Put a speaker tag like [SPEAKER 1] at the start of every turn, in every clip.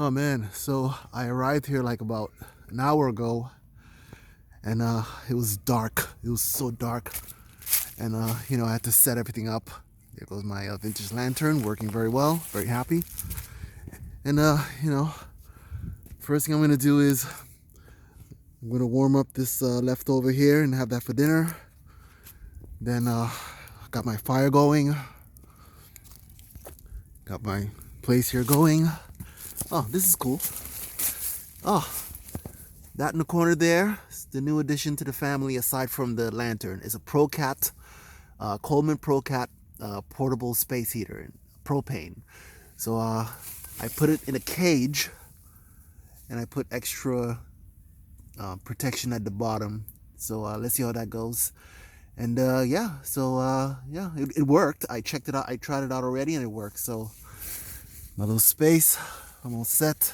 [SPEAKER 1] Oh man, so I arrived here like about an hour ago, and it was dark. It was so dark, and I had to set everything up. There goes my vintage lantern, working very well. Very happy. And first thing I'm gonna do is I'm gonna warm up this leftover here and have that for dinner. Then got my fire going. Got my place here going. Oh, this is cool. Oh, that in the corner there is the new addition to the family aside from the lantern. It's a ProCat, Coleman ProCat portable space heater, propane. So I put it in a cage and I put extra protection at the bottom. So let's see how that goes. And it worked. I checked it out. I tried it out already and it worked. So my little space, I'm all set.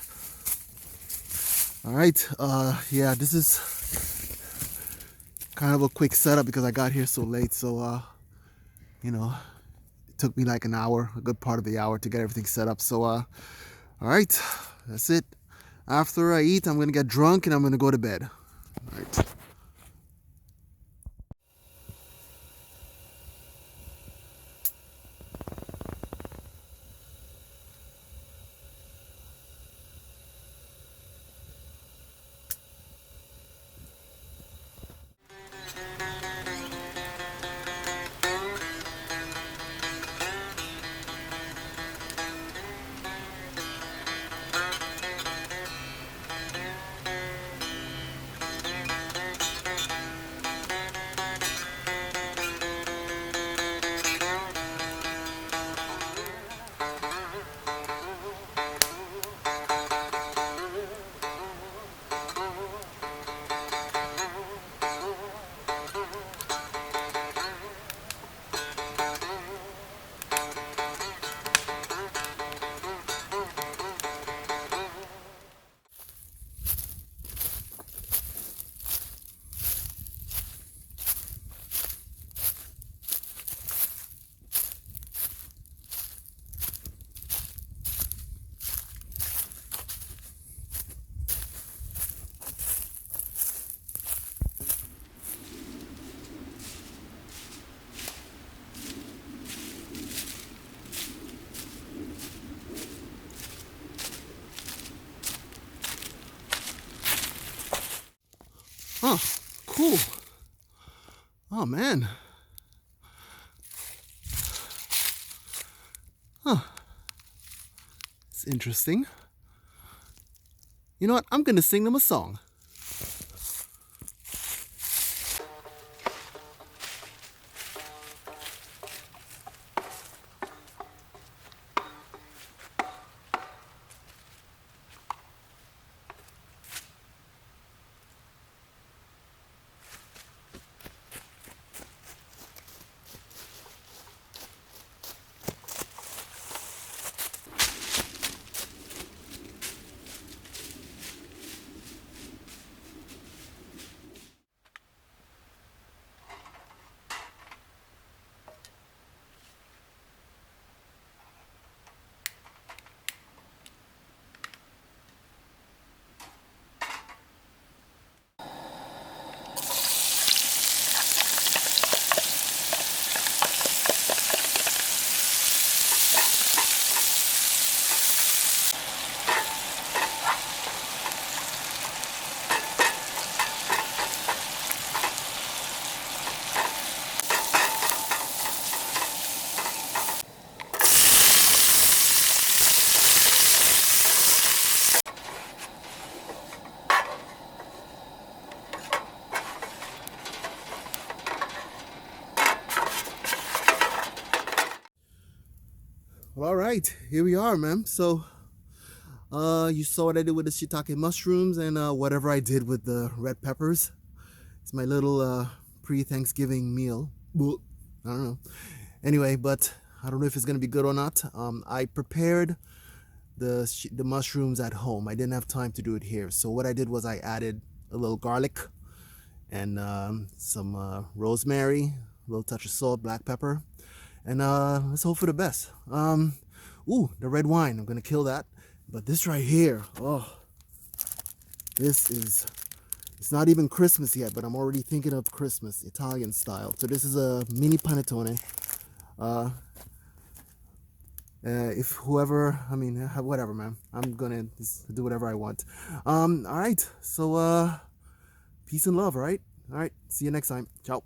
[SPEAKER 1] All right, this is kind of a quick setup because I got here so late. So, it took me like an hour, a good part of the hour to get everything set up. So, all right, that's it. After I eat, I'm gonna get drunk and I'm gonna go to bed. All right. Huh, cool. Oh man. Huh. It's interesting. You know what? I'm gonna sing them a song. Well, all right, here we are, man. So, you saw what I did with the shiitake mushrooms and whatever I did with the red peppers. It's my little pre-Thanksgiving meal. I don't know. Anyway, but I don't know if it's gonna be good or not. I prepared the mushrooms at home. I didn't have time to do it here. So what I did was I added a little garlic and some rosemary, a little touch of salt, black pepper, and let's hope for the best. Ooh, the red wine, I'm gonna kill that. But this right here, oh, this is, it's not even Christmas yet, but I'm already thinking of Christmas, Italian style. So this is a mini panettone. If whoever, I mean, whatever, man. I'm gonna just do whatever I want. All right. So, peace and love, right? All right. See you next time. Ciao.